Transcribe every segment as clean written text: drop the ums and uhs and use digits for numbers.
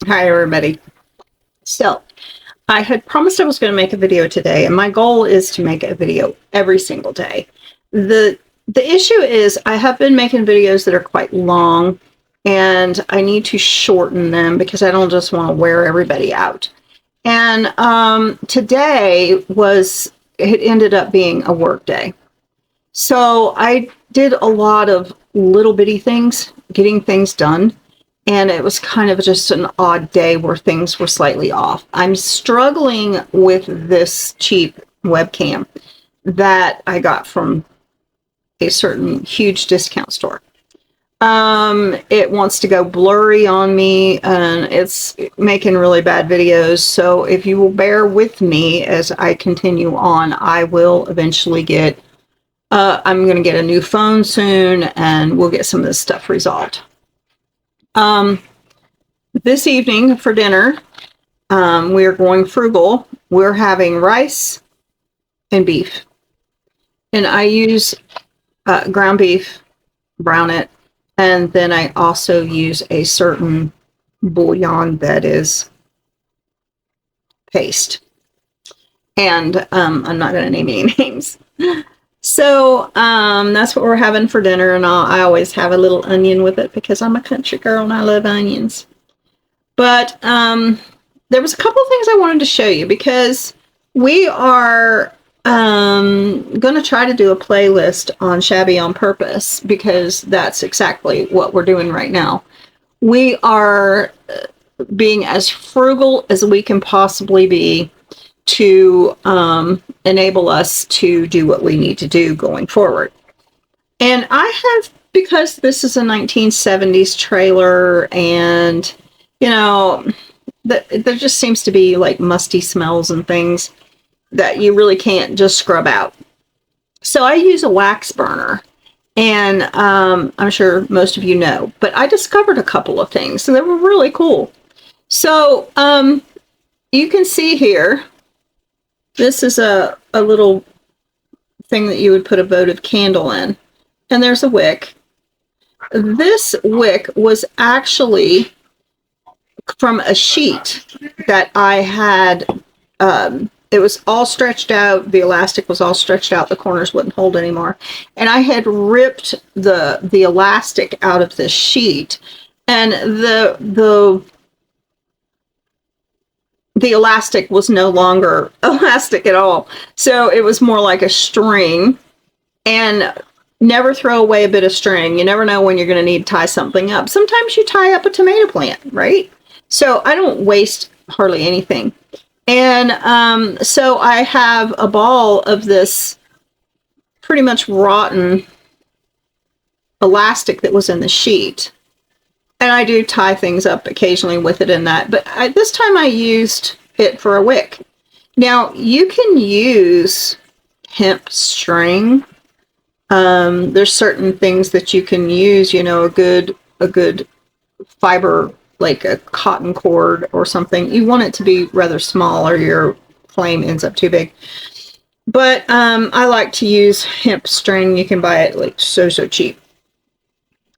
Hi, everybody. So, I had promised I was going to make a video today, and my goal is to make a video every single day. The issue is I have been making videos that are quite long, and I need to shorten them because I don't just want to wear everybody out. And today it ended up being a work day. So I did a lot of little bitty things, getting things done. And it was kind of just an odd day where things were slightly off. I'm struggling with this cheap webcam that I got from a certain huge discount store. It wants to go blurry on me and it's making really bad videos. So if you will bear with me as I continue on, I will eventually I'm going to get a new phone soon and we'll get some of this stuff resolved. This evening for dinner, we are going frugal. We're having rice and beef. And I use ground beef, brown it, and then I also use a certain bouillon that is paste. And I'm not going to name any names. So that's what we're having for dinner, and I always have a little onion with it because I'm a country girl and I love onions. But there was a couple of things I wanted to show you because we are going to try to do a playlist on Shabby on Purpose because that's exactly what we're doing right now. We are being as frugal as we can possibly be to enable us to do what we need to do going forward. And I have, because this is a 1970s trailer and there just seems to be like musty smells and things that you really can't just scrub out. So I use a wax burner, and I'm sure most of you know, but I discovered a couple of things that were really cool. So you can see here, this is a little thing that you would put a votive candle in, and there's a wick. This wick was actually from a sheet that I had. It was all stretched out. The elastic was all stretched out. The corners wouldn't hold anymore. And I had ripped the elastic out of this sheet, and the elastic was no longer elastic at all. So it was more like a string. And never throw away a bit of string. You never know when you're going to need to tie something up. Sometimes you tie up a tomato plant, right? So I don't waste hardly anything. And so I have a ball of this pretty much rotten elastic that was in the sheet. And I do tie things up occasionally with it in that. But this time I used it for a wick. Now, you can use hemp string. There's certain things that you can use, a good fiber, like a cotton cord or something. You want it to be rather small or your flame ends up too big. But I like to use hemp string. You can buy it like so cheap.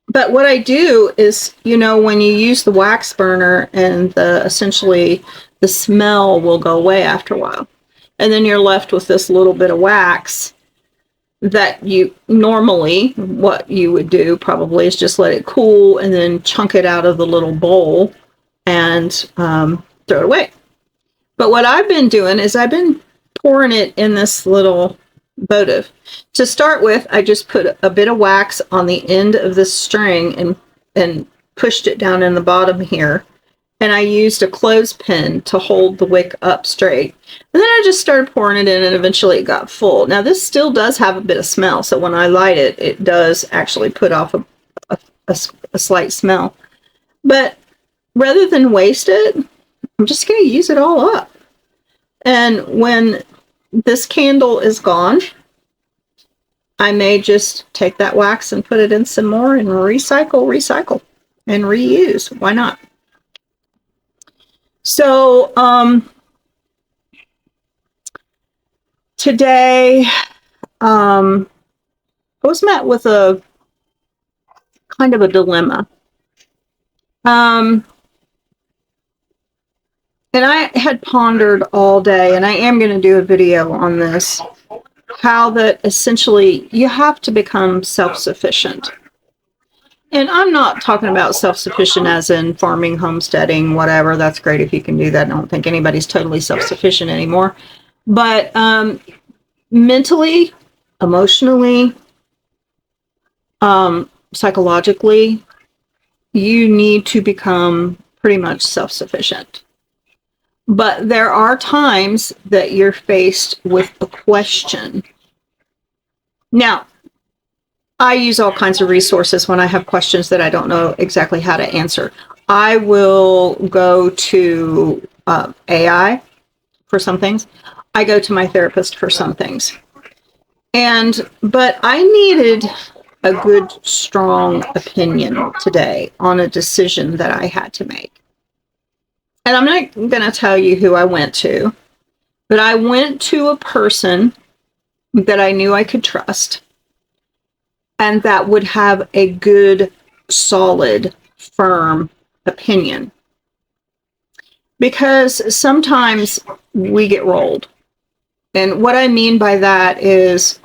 But what I do is, when you use the wax burner and essentially the smell will go away after a while. And then you're left with this little bit of wax that you normally, what you would do probably is just let it cool and then chunk it out of the little bowl and throw it away. But what I've been doing is I've been pouring it in this little votive. To start with, I just put a bit of wax on the end of this string and pushed it down in the bottom here. And I used a clothespin to hold the wick up straight. And then I just started pouring it in, and eventually it got full. Now, this still does have a bit of smell, so when I light it, it does actually put off a slight smell. But rather than waste it, I'm just going to use it all up. And when this candle is gone, I may just take that wax and put it in some more and recycle, and reuse. Why not? So, today, I was met with a kind of a dilemma. And I had pondered all day, and I am going to do a video on this, how that essentially you have to become self-sufficient. And I'm not talking about self-sufficient as in farming, homesteading, whatever. That's great if you can do that. I don't think anybody's totally self-sufficient anymore. But mentally, emotionally, psychologically, you need to become pretty much self-sufficient. But there are times that you're faced with a question. Now, I use all kinds of resources when I have questions that I don't know exactly how to answer. I will go to AI for some things. I go to my therapist for some things. But I needed a good, strong opinion today on a decision that I had to make. And I'm not going to tell you who I went to, but I went to a person that I knew I could trust and that would have a good, solid, firm opinion. Because sometimes we get rolled. And what I mean by that is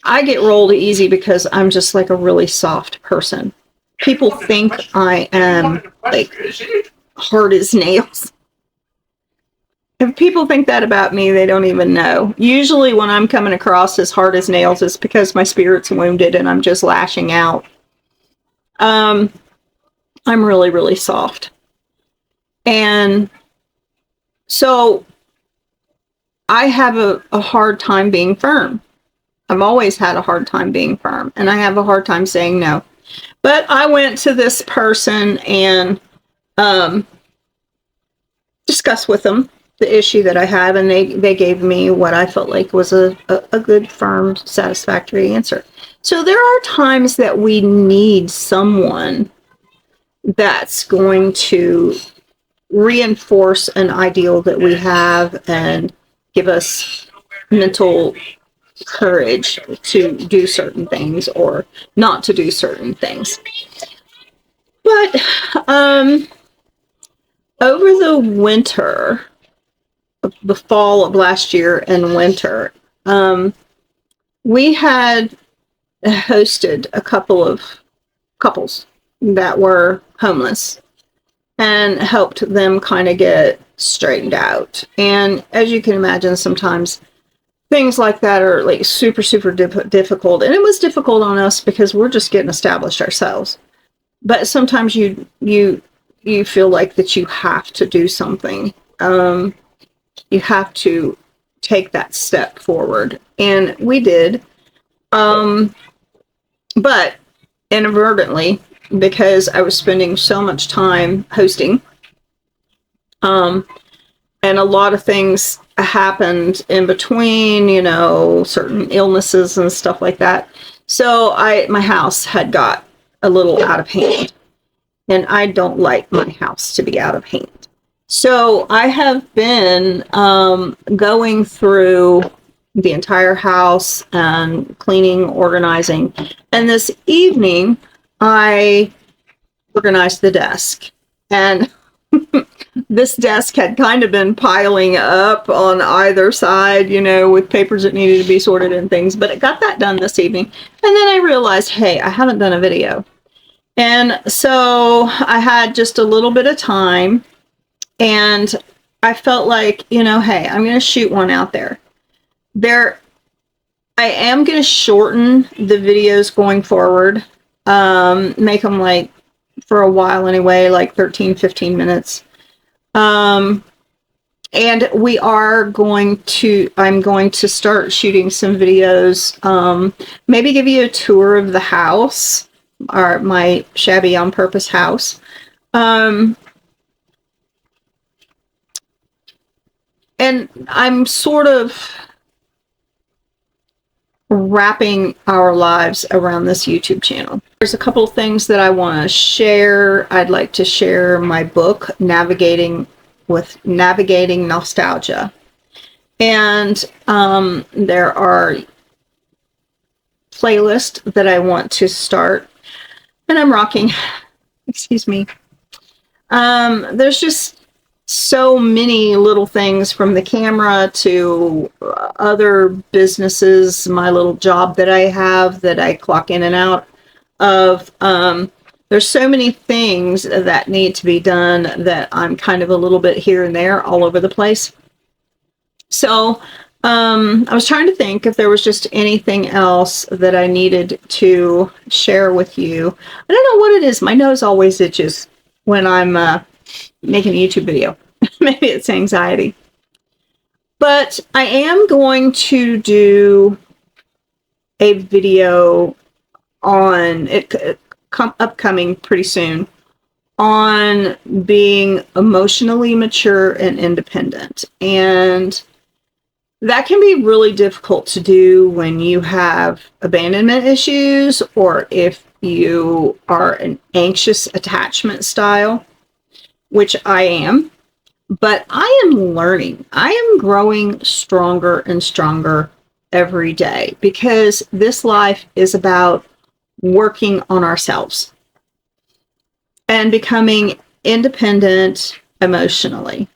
I get rolled easy because I'm just like a really soft person. People think I am like hard as nails. If people think that about me, they don't even know. Usually when I'm coming across as hard as nails, it's because my spirit's wounded and I'm just lashing out. I'm really, really soft. And so I have a hard time being firm. I've always had a hard time being firm, and I have a hard time saying no. But I went to this person and discussed with them the issue that I have, and they gave me what I felt like was a good, firm, satisfactory answer. So there are times that we need someone that's going to reinforce an ideal that we have and give us mental courage to do certain things or not to do certain things. But over the winter, the fall of last year and winter, we had hosted a couple of couples that were homeless and helped them kind of get straightened out. And as you can imagine, sometimes things like that are like super, super difficult. And it was difficult on us because we're just getting established ourselves. But sometimes you feel like that you have to do something. You have to take that step forward. And we did. But inadvertently, because I was spending so much time hosting, and a lot of things happened in between, certain illnesses and stuff like that. So my house had got a little out of hand, and I don't like my house to be out of hand. So I have been going through the entire house and cleaning, organizing. And this evening, I organized the desk. And this desk had kind of been piling up on either side, with papers that needed to be sorted and things. But I got that done this evening. And then I realized, hey, I haven't done a video. And so I had just a little bit of time. And I felt like, hey, I'm going to shoot one out there. I am going to shorten the videos going forward, make them like, for a while anyway, like 13, 15 minutes. And I'm going to start shooting some videos, maybe give you a tour of the house, or my shabby on purpose house. And I'm sort of wrapping our lives around this YouTube channel. There's a couple of things that I want to share. I'd like to share my book, Navigating Nostalgia. And there are playlists that I want to start. And I'm rocking. Excuse me. There's just so many little things, from the camera to other businesses, my little job that I have that I clock in and out of. There's so many things that need to be done that I'm kind of a little bit here and there all over the place. So I was trying to think if there was just anything else that I needed to share with you. I don't know what it is. My nose always itches when I'm making a YouTube video. Maybe it's anxiety. But I am going to do a video on it, upcoming pretty soon, on being emotionally mature and independent. And that can be really difficult to do when you have abandonment issues, or if you are an anxious attachment style, which I am. But I am learning. I am growing stronger and stronger every day, because this life is about working on ourselves and becoming independent emotionally.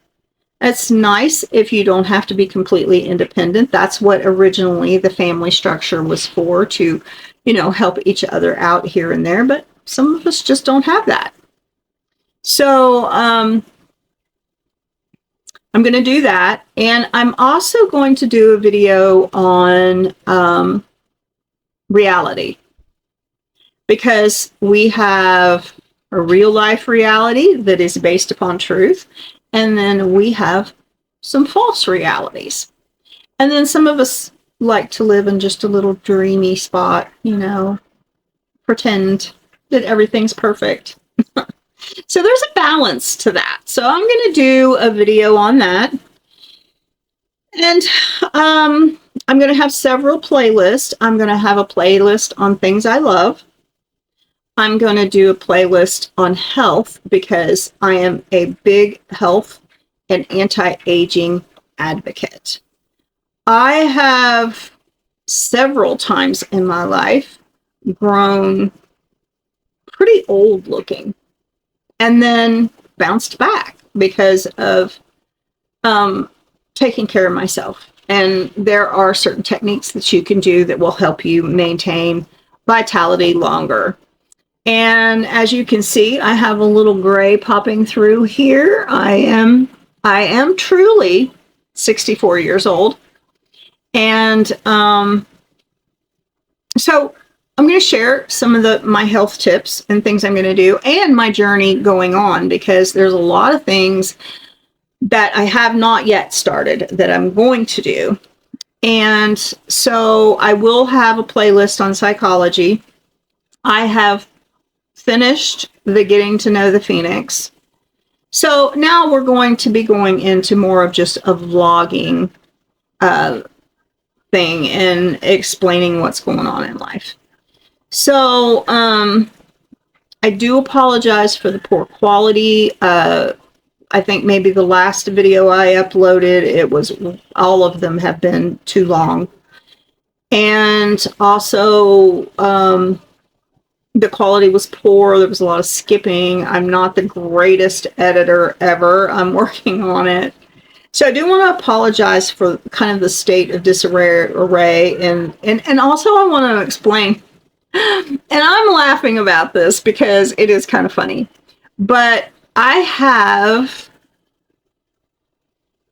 It's nice if you don't have to be completely independent. That's what originally the family structure was for, to, help each other out here and there. But some of us just don't have that. So I'm going to do that. And I'm also going to do a video on reality, because we have a real life reality that is based upon truth. And then we have some false realities. And then some of us like to live in just a little dreamy spot, pretend that everything's perfect. So there's a balance to that. So I'm going to do a video on that. And I'm going to have several playlists. I'm going to have a playlist on things I love. I'm going to do a playlist on health, because I am a big health and anti-aging advocate. I have several times in my life grown pretty old looking, and then bounced back because of taking care of myself. And there are certain techniques that you can do that will help you maintain vitality longer. And as you can see, I have a little gray popping through here. I am truly 64 years old. And so I'm going to share some of my health tips and things I'm going to do, and my journey going on, because there's a lot of things that I have not yet started that I'm going to do. And so I will have a playlist on psychology. I have finished the Getting to Know the Phoenix. So now we're going to be going into more of just a vlogging thing and explaining what's going on in life. So I do apologize for the poor quality. I think maybe the last video I uploaded, all of them have been too long. And also, the quality was poor. There was a lot of skipping. I'm not the greatest editor ever. I'm working on it. So I do want to apologize for kind of the state of disarray. And also I want to explain, and I'm laughing about this because it is kind of funny, but I have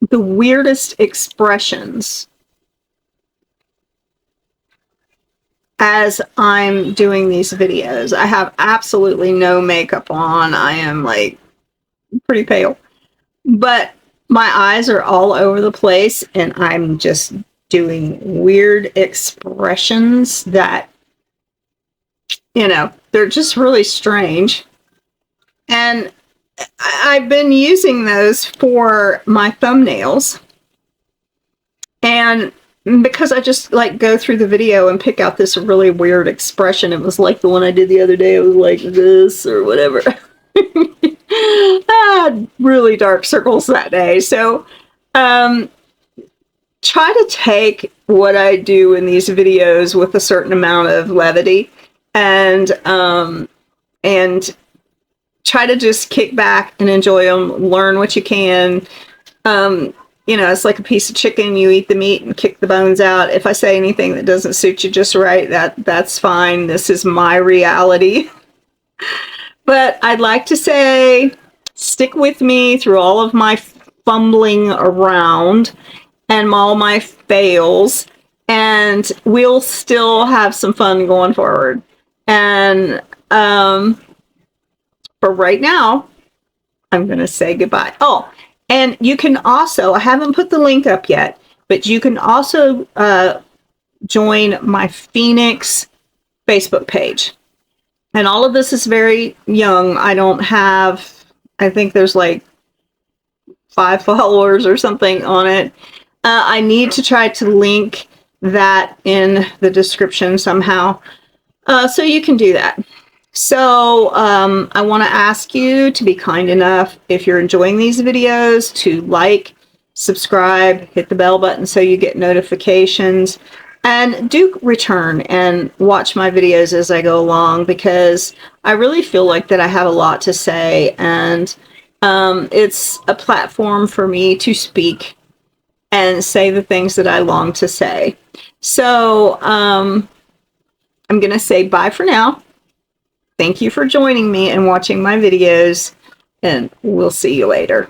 the weirdest expressions as I'm doing these videos. I have absolutely no makeup on. I am like pretty pale, but my eyes are all over the place, and I'm just doing weird expressions that, they're just really strange. And I've been using those for my thumbnails. And because I just go through the video and pick out this really weird expression. It was like the one I did the other day. It was like this or whatever. I had really dark circles that day. So try to take what I do in these videos with a certain amount of levity, and try to just kick back and enjoy them, learn what you can. You know, it's like a piece of chicken. You eat the meat and kick the bones out. If I say anything that doesn't suit you just right, that's fine. This is my reality. But I'd like to say, stick with me through all of my fumbling around and all my fails, and we'll still have some fun going forward. And for right now, I'm going to say goodbye. Oh, and you can also, I haven't put the link up yet, but you can also join my Phoenix Facebook page. And all of this is very young. I don't have, I think there's like 5 followers or something on it. I need to try to link that in the description somehow. So you can do that. So I want to ask you to be kind enough, if you're enjoying these videos, to like, subscribe, hit the bell button so you get notifications, and do return and watch my videos as I go along, because I really feel like that I have a lot to say, and it's a platform for me to speak and say the things that I long to say. So I'm going to say bye for now. Thank you for joining me and watching my videos, and we'll see you later.